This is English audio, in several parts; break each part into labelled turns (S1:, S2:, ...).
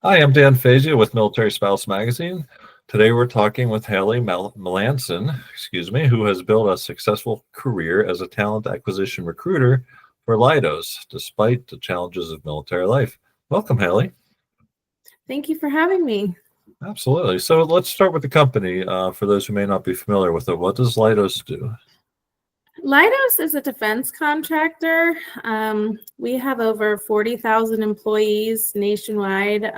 S1: Hi, I'm Dan Fazio with Military Spouse Magazine. Today we're talking with Haley Melanson, who has built a successful career as a talent acquisition recruiter for Leidos, despite the challenges of military life. Welcome, Haley.
S2: Thank you for having me.
S1: Absolutely. So let's start with the company. For those who may not be familiar with it, what does Leidos do?
S2: Leidos is a defense contractor. We have over 40,000 employees nationwide,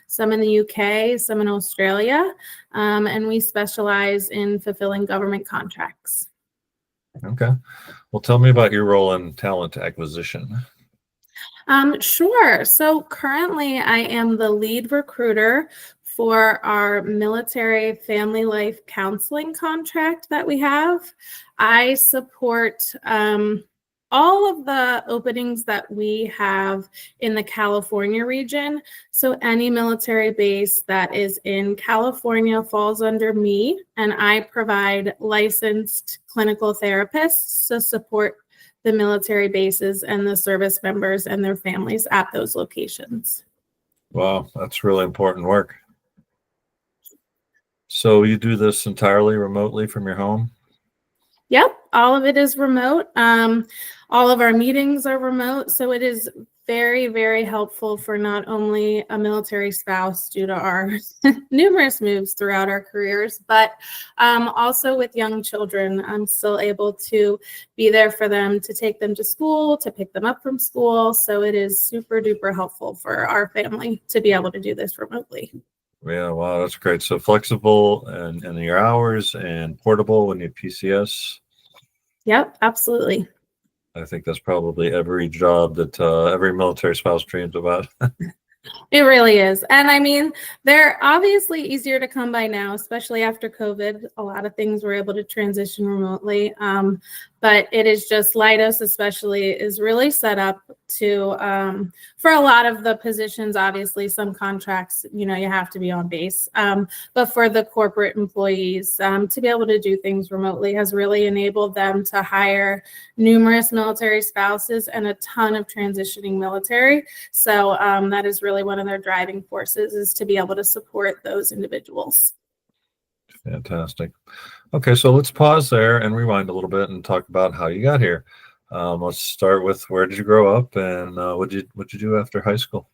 S2: some in the UK, some in Australia, and we specialize in fulfilling government contracts.
S1: Okay. Well, tell me about your role in talent acquisition.
S2: Sure. So currently I am the lead recruiter for our military family life counseling contract that we have. I support all of the openings that we have in the California region. So any military base that is in California falls under me, and I provide licensed clinical therapists to support the military bases and the service members and their families at those locations.
S1: Wow, that's really important work. So you do this entirely remotely from your home?
S2: Yep, all of it is remote. All of our meetings are remote. So it is very, very helpful for not only a military spouse due to our numerous moves throughout our careers, but also with young children. I'm still able to be there for them, to take them to school, to pick them up from school. So it is super duper helpful for our family to be able to do this remotely.
S1: Yeah, wow, that's great. So flexible and in your hours and portable when you PCS.
S2: Yep, absolutely.
S1: I think that's probably every job that every military spouse dreams about.
S2: It really is. And I mean, they're obviously easier to come by now, especially after COVID. A lot of things were able to transition remotely. But it is just Leidos especially is really set up to, for a lot of the positions, obviously some contracts, you have to be on base. But for the corporate employees, to be able to do things remotely has really enabled them to hire numerous military spouses and a ton of transitioning military. So that is really one of their driving forces, is to be able to support those individuals.
S1: Fantastic. Okay, so let's pause there and rewind a little bit and talk about how you got here. Let's start with, where did you grow up, and what'd you do after high school?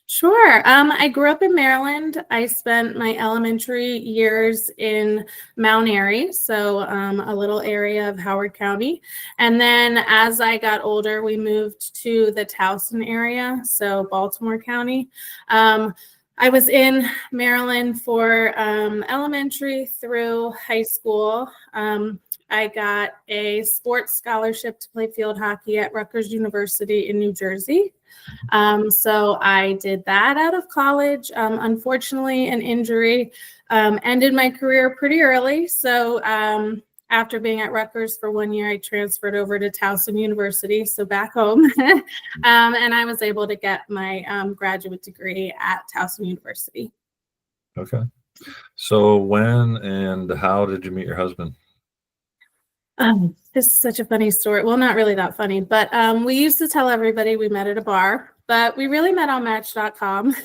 S2: Sure. I grew up in Maryland. I spent my elementary years in Mount Airy, so a little area of Howard County. And then as I got older, we moved to the Towson area, so Baltimore County. I was in Maryland for elementary through high school. I got a sports scholarship to play field hockey at Rutgers University in New Jersey. So I did that out of college. Unfortunately, an injury ended my career pretty early. So after being at Rutgers for 1 year, I transferred over to Towson University, so back home. And I was able to get my graduate degree at Towson University.
S1: Okay. So when and how did you meet your husband?
S2: This is such a funny story. Well, not really that funny, but we used to tell everybody we met at a bar, but we really met on Match.com.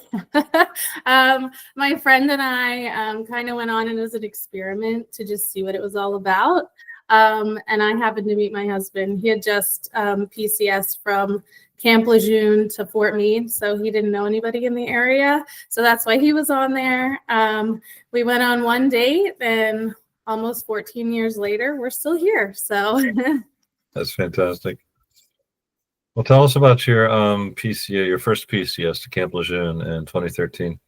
S2: My friend and I kind of went on it as an experiment to just see what it was all about. And I happened to meet my husband. He had just PCS from Camp Lejeune to Fort Meade, so he didn't know anybody in the area. So that's why he was on there. We went on one date, and almost 14 years later, we're still here. So
S1: That's fantastic. Well, tell us about your PCA, your first PCS to Camp Lejeune in 2013.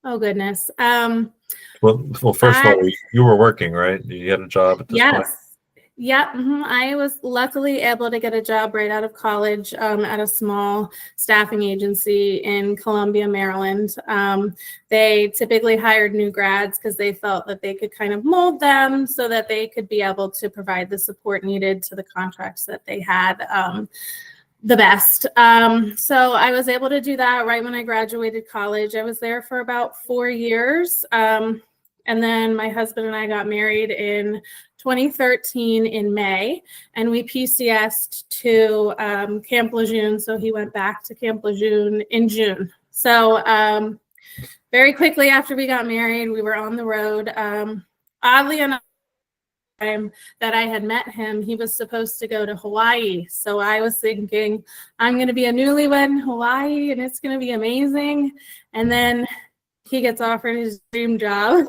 S2: Oh, goodness.
S1: Well, first of all, you were working, right? You had a job at this point?
S2: Yes. Yeah, I was luckily able to get a job right out of college at a small staffing agency in Columbia, Maryland. They typically hired new grads because they felt that they could kind of mold them so that they could be able to provide the support needed to the contracts that they had the best. So I was able to do that right when I graduated college. I was there for about 4 years. And then my husband and I got married in 2013 in May, and we PCS'd to Camp Lejeune. So he went back to Camp Lejeune in June. So very quickly after we got married, we were on the road. Oddly enough, time that I had met him, he was supposed to go to Hawaii. So I was thinking, I'm going to be a newlywed in Hawaii and it's going to be amazing. And then he gets offered his dream job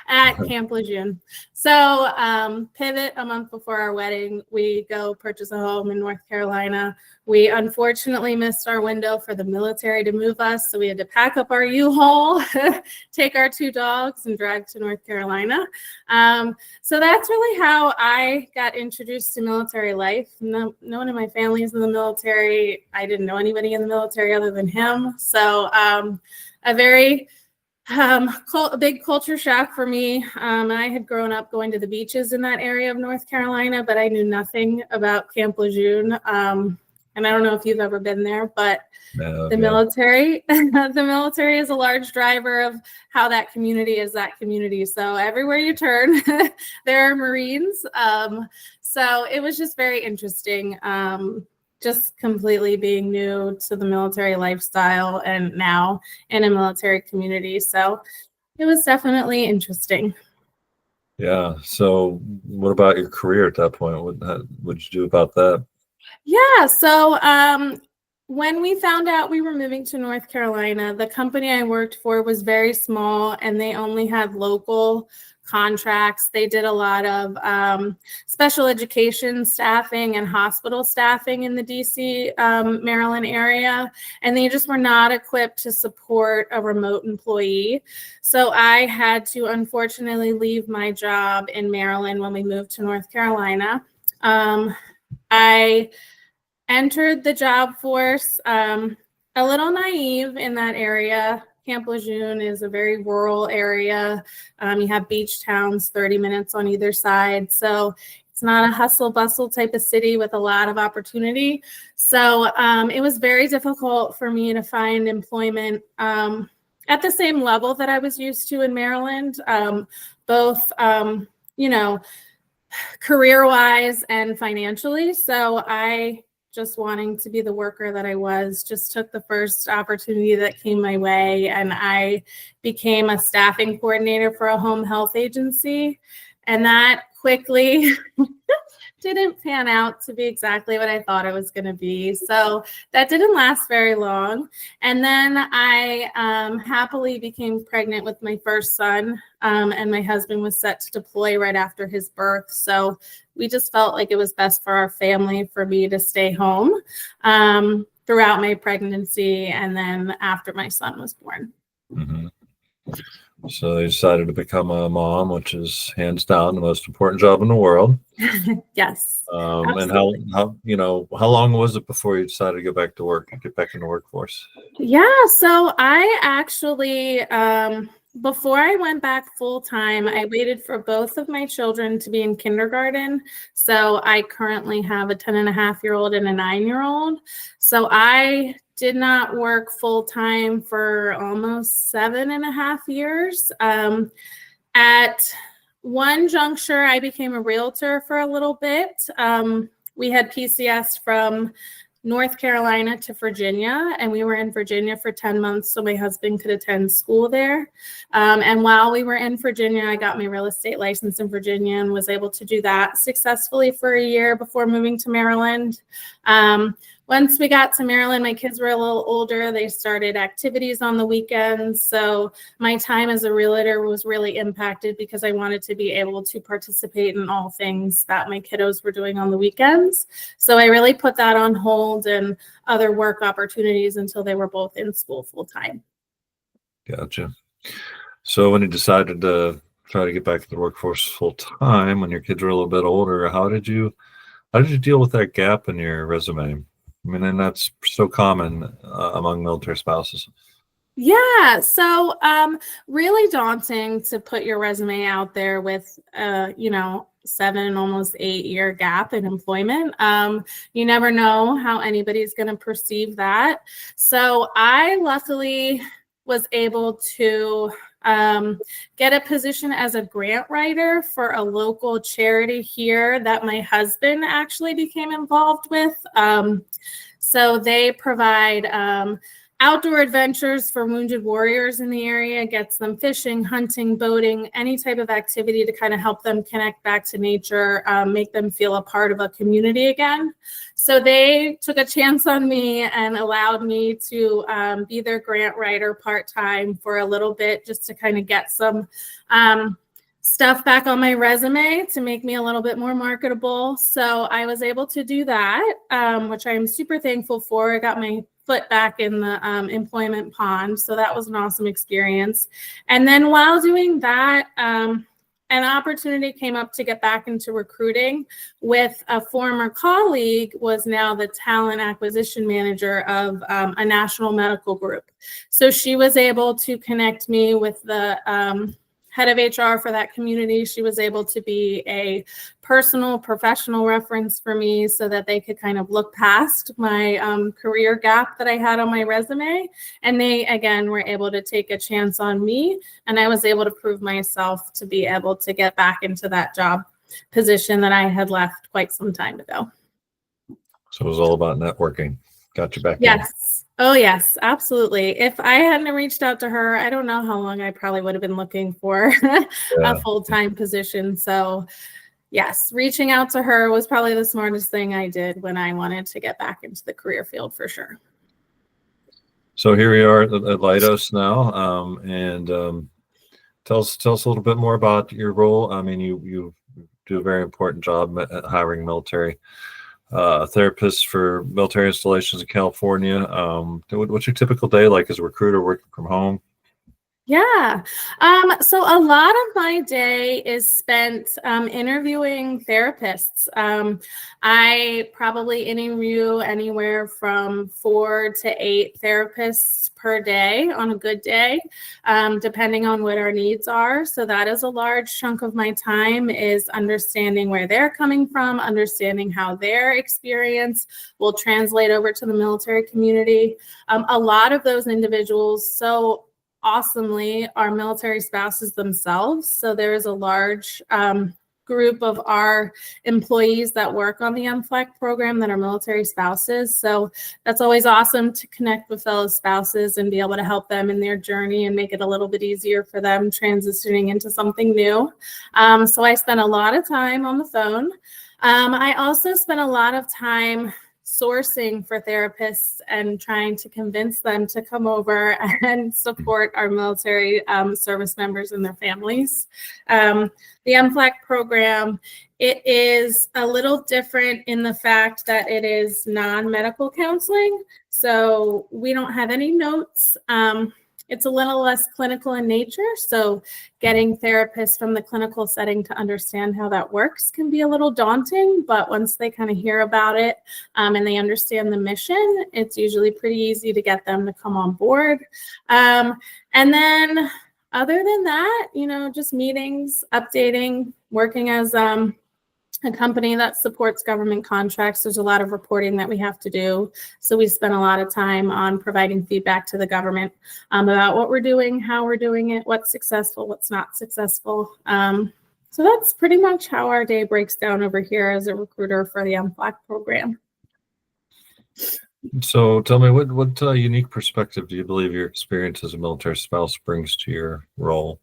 S2: at Camp Lejeune. So pivot a month before our wedding, we go purchase a home in North Carolina. We unfortunately missed our window for the military to move us. So we had to pack up our U-Haul, take our 2 dogs and drive to North Carolina. So that's really how I got introduced to military life. No one in my family is in the military. I didn't know anybody in the military other than him. So a very a big culture shock for me. I had grown up going to the beaches in that area of North Carolina, but I knew nothing about Camp Lejeune. And I don't know if you've ever been there, but the military is a large driver of how that community is that community. So everywhere you turn, there are Marines. So it was just very interesting. Just completely being new to the military lifestyle and now in a military community. So it was definitely interesting.
S1: Yeah. So what about your career at that point? What'd you do about that?
S2: Yeah. So when we found out we were moving to North Carolina, the company I worked for was very small and they only had local contracts. They did a lot of special education staffing and hospital staffing in the DC, Maryland area, and they just were not equipped to support a remote employee. So I had to unfortunately leave my job in Maryland when we moved to North Carolina. I entered the job force a little naive in that area. Camp Lejeune is a very rural area. You have beach towns 30 minutes on either side. So it's not a hustle bustle type of city with a lot of opportunity. So it was very difficult for me to find employment at the same level that I was used to in Maryland, both, career-wise and financially. So I, just wanting to be the worker that I was, just took the first opportunity that came my way, and I became a staffing coordinator for a home health agency. And that quickly didn't pan out to be exactly what I thought it was going to be. So that didn't last very long. And then I happily became pregnant with my first son, and my husband was set to deploy right after his birth. So we just felt like it was best for our family for me to stay home throughout my pregnancy and then after my son was born.
S1: Mm-hmm. So they decided to become a mom, which is hands down the most important job in the world.
S2: Yes.
S1: And how long was it before you decided to get back in the workforce?
S2: Yeah. So I actually, before I went back full time, I waited for both of my children to be in kindergarten. So I currently have a 10-and-a-half-year-old and a 9-year-old. So I did not work full time for almost 7.5 years. At one juncture, I became a realtor for a little bit. We had PCS from North Carolina to Virginia, and we were in Virginia for 10 months so my husband could attend school there. And while we were in Virginia, I got my real estate license in Virginia and was able to do that successfully for a year before moving to Maryland. Once we got to Maryland, my kids were a little older. They started activities on the weekends. So my time as a realtor was really impacted because I wanted to be able to participate in all things that my kiddos were doing on the weekends. So I really put that on hold and other work opportunities until they were both in school full time.
S1: Gotcha. So when you decided to try to get back to the workforce full time, when your kids were a little bit older, how did you deal with that gap in your resume? I mean, and that's so common among military spouses.
S2: Yeah, so really daunting to put your resume out there with 7, almost 8-year gap in employment. You never know how anybody's going to perceive that. So I luckily was able to get a position as a grant writer for a local charity here that my husband actually became involved with. So they provide outdoor adventures for wounded warriors in the area, gets them fishing, hunting, boating, any type of activity to kind of help them connect back to nature, make them feel a part of a community again. So they took a chance on me and allowed me to be their grant writer part-time for a little bit, just to kind of get some stuff back on my resume to make me a little bit more marketable. So I was able to do that, which I'm super thankful for. I got my foot back in the employment pond. So that was an awesome experience. And then while doing that, an opportunity came up to get back into recruiting with a former colleague, was now the talent acquisition manager of a national medical group. So she was able to connect me with the head of HR for that community. She was able to be a personal, professional reference for me so that they could kind of look past my career gap that I had on my resume. And they, again, were able to take a chance on me. And I was able to prove myself to be able to get back into that job position that I had left quite some time ago.
S1: So it was all about networking. Got you back in.
S2: Yes. Oh, yes, absolutely. If I hadn't reached out to her, I don't know how long I probably would have been looking for a full-time position. So yes, reaching out to her was probably the smartest thing I did when I wanted to get back into the career field, for sure.
S1: So here we are at Leidos now, and tell us a little bit more about your role. I mean, you do a very important job at hiring military therapists for military installations in California. What's your typical day like as a recruiter working from home?
S2: Yeah. So a lot of my day is spent interviewing therapists. I probably interview anywhere from 4 to 8 therapists per day on a good day, depending on what our needs are. So that is a large chunk of my time, is understanding where they're coming from, understanding how their experience will translate over to the military community. A lot of those individuals, so awesomely, are military spouses themselves. So there is a large group of our employees that work on the MFLEC program that are military spouses. So that's always awesome to connect with fellow spouses and be able to help them in their journey and make it a little bit easier for them transitioning into something new. So I spend a lot of time on the phone. I also spend a lot of time sourcing for therapists and trying to convince them to come over and support our military service members and their families. The MFLEC program, it is a little different in the fact that it is non-medical counseling. So we don't have any notes. It's a little less clinical in nature. So getting therapists from the clinical setting to understand how that works can be a little daunting, but once they kind of hear about it and they understand the mission, it's usually pretty easy to get them to come on board. And then other than that, just meetings, updating, working as a company that supports government contracts. There's a lot of reporting that we have to do. So we spend a lot of time on providing feedback to the government about what we're doing, how we're doing it, what's successful, what's not successful. So that's pretty much how our day breaks down over here as a recruiter for the MFLEC program.
S1: So tell me, what unique perspective do you believe your experience as a military spouse brings to your role?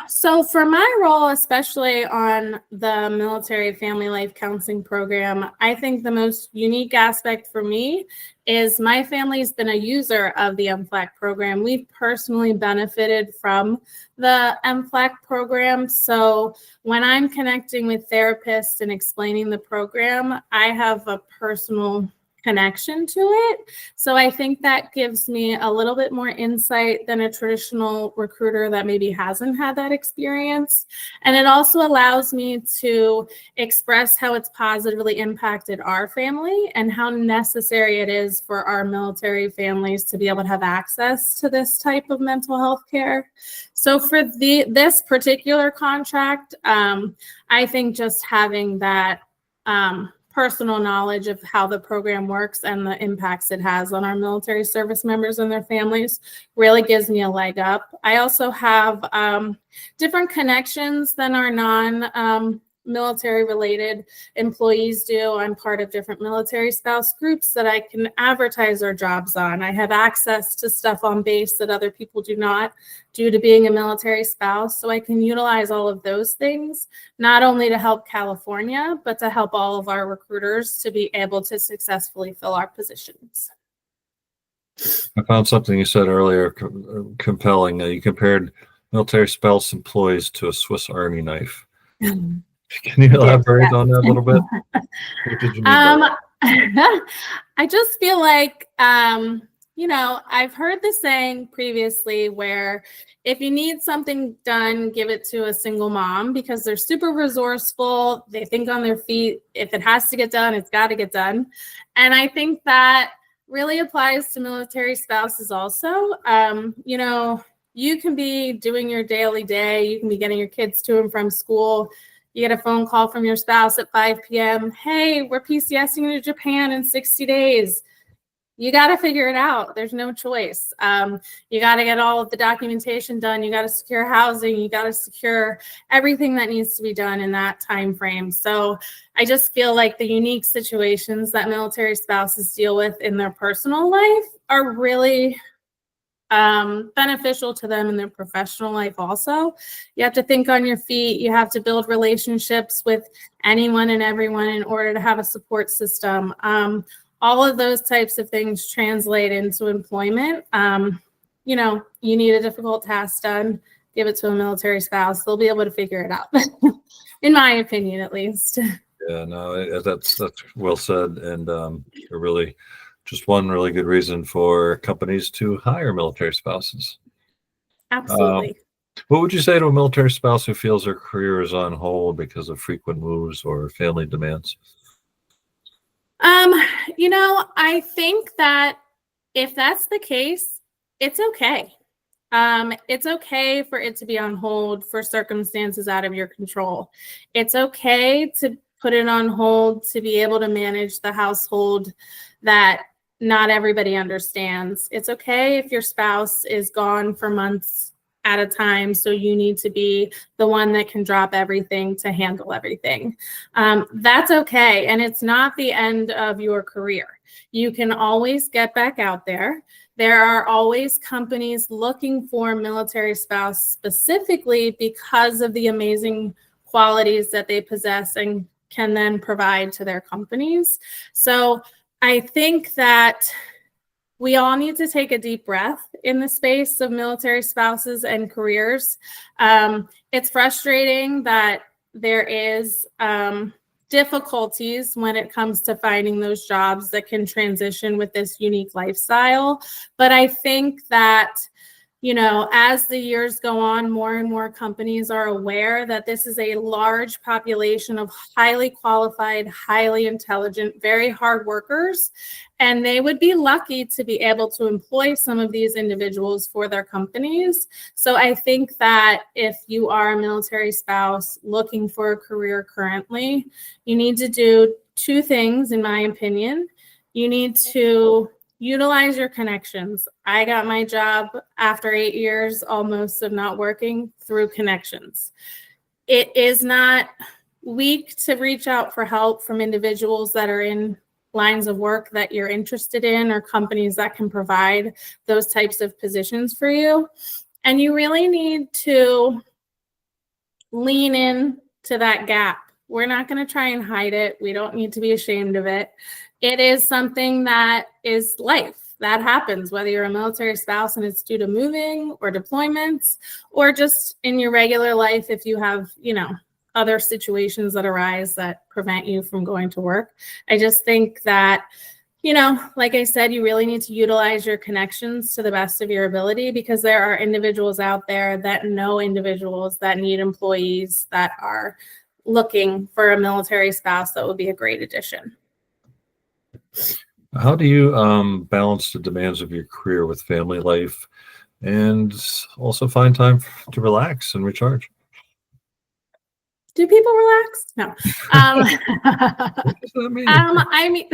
S2: So for my role, especially on the military family life counseling program, I think the most unique aspect for me is my family's been a user of the MFLEC program. We've personally benefited from the MFLEC program. So when I'm connecting with therapists and explaining the program, I have a personal connection to it. So I think that gives me a little bit more insight than a traditional recruiter that maybe hasn't had that experience. And it also allows me to express how it's positively impacted our family and how necessary it is for our military families to be able to have access to this type of mental health care. So for this particular contract, I think just having that personal knowledge of how the program works and the impacts it has on our military service members and their families really gives me a leg up. I also have different connections than our military related employees do. I'm part of different military spouse groups that I can advertise our jobs on. I have access to stuff on base that other people do not due to being a military spouse. So I can utilize all of those things, not only to help California, but to help all of our recruiters to be able to successfully fill our positions.
S1: I found something you said earlier compelling. You compared military spouse employees to a Swiss Army knife. Can you elaborate on that a little bit? What did you mean by that?
S2: I just feel like, I've heard the saying previously where if you need something done, give it to a single mom because they're super resourceful. They think on their feet. If it has to get done, it's got to get done. And I think that really applies to military spouses also. You can be doing your daily day. You can be getting your kids to and from school. You get a phone call from your spouse at 5 p.m. Hey, we're PCSing to Japan in 60 days. You got to figure it out. There's no choice. You got to get all of the documentation done. You got to secure housing. You got to secure everything that needs to be done in that time frame. So I just feel like the unique situations that military spouses deal with in their personal life are really beneficial to them in their professional life also. You have to think on your feet. You have to build relationships with anyone and everyone in order to have a support system. All of those types of things translate into employment. You need a difficult task done, give it to a military spouse. They'll be able to figure it out, in my opinion, at least.
S1: Yeah, no, that's well said. And really just one really good reason for companies to hire military spouses.
S2: Absolutely.
S1: What would you say to a military spouse who feels their career is on hold because of frequent moves or family demands?
S2: I think that if that's the case, it's okay. It's okay for it to be on hold for circumstances out of your control. It's okay to put it on hold to be able to manage the household that not everybody understands. It's okay if your spouse is gone for months at a time, so you need to be the one that can drop everything to handle everything. That's okay, and it's not the end of your career. You can always get back out there. There are always companies looking for military spouse specifically because of the amazing qualities that they possess and can then provide to their companies. So I think that we all need to take a deep breath in the space of military spouses and careers. It's frustrating that there is difficulties when it comes to finding those jobs that can transition with this unique lifestyle. But I think that, as the years go on, more and more companies are aware that this is a large population of highly qualified, highly intelligent, very hard workers. And they would be lucky to be able to employ some of these individuals for their companies. So I think that if you are a military spouse looking for a career currently, you need to do two things, in my opinion. You need to utilize your connections. I got my job after 8 years almost of not working through connections. It is not weak to reach out for help from individuals that are in lines of work that you're interested in or companies that can provide those types of positions for you. And you really need to lean in to that gap. We're not going to try and hide it. We don't need to be ashamed of it. It is something that is life. That happens, whether you're a military spouse and it's due to moving or deployments, or just in your regular life if you have, other situations that arise that prevent you from going to work. I just think that, like I said, you really need to utilize your connections to the best of your ability because there are individuals out there that know individuals that need employees that are looking for a military spouse that would be a great addition.
S1: How do you balance the demands of your career with family life and also find time to relax and recharge?
S2: Do people relax? No.
S1: What does that mean?
S2: I mean,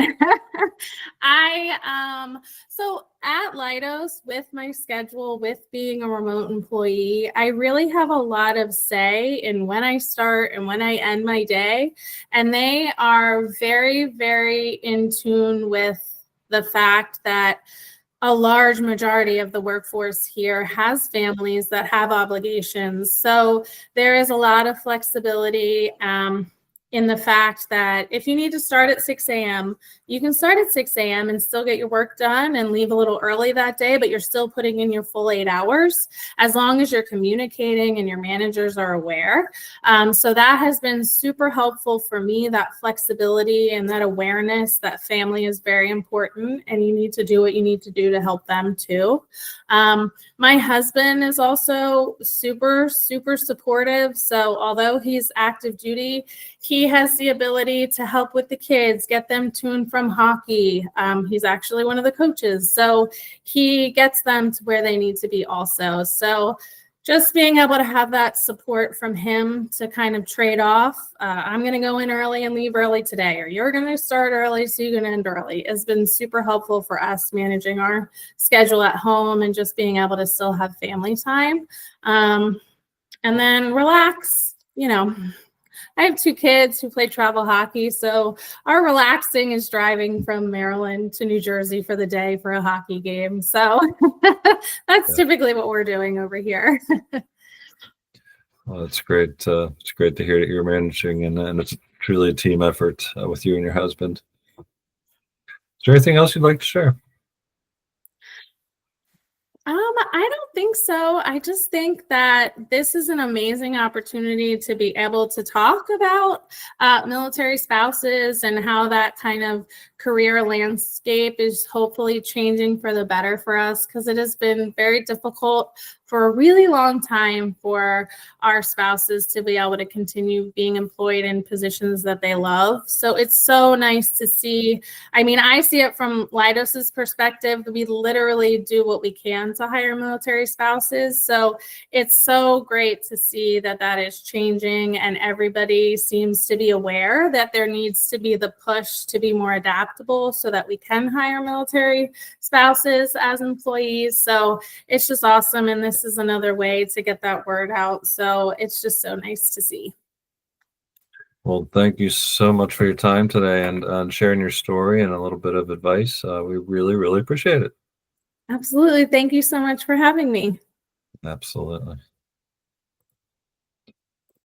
S2: so at Leidos, with my schedule, with being a remote employee, I really have a lot of say in when I start and when I end my day. And they are very, very in tune with the fact that a large majority of the workforce here has families that have obligations. So there is a lot of flexibility in the fact that if you need to start at 6 a.m., you can start at 6 a.m. and still get your work done and leave a little early that day, but you're still putting in your full 8 hours as long as you're communicating and your managers are aware. So that has been super helpful for me, that flexibility and that awareness that family is very important and you need to do what you need to do to help them too. My husband is also super, super supportive. So although he's active duty, he has the ability to help with the kids, get them tuned from hockey. He's actually one of the coaches. So he gets them to where they need to be also. So just being able to have that support from him to kind of trade off, I'm going to go in early and leave early today, or you're going to start early, so you're going to end early, has been super helpful for us managing our schedule at home and just being able to still have family time. And then relax, I have 2 kids who play travel hockey, so our relaxing is driving from Maryland to New Jersey for the day for a hockey game. So that's typically what we're doing over here.
S1: Well, it's great. It's great to hear that you're managing, and it's truly a team effort with you and your husband. Is there anything else you'd like to share?
S2: I don't think so. I just think that this is an amazing opportunity to be able to talk about military spouses and how that kind of career landscape is hopefully changing for the better for us, because it has been very difficult for a really long time for our spouses to be able to continue being employed in positions that they love. So it's so nice to see. I mean, I see it from Leidos's perspective. We literally do what we can to hire military spouses. So it's so great to see that that is changing, and everybody seems to be aware that there needs to be the push to be more adaptable so that we can hire military spouses as employees. So it's just awesome. And this is another way to get that word out. So it's just so nice to see.
S1: Well, thank you so much for your time today and sharing your story and a little bit of advice. We really, really appreciate it.
S2: Absolutely. Thank you so much for having me.
S1: Absolutely.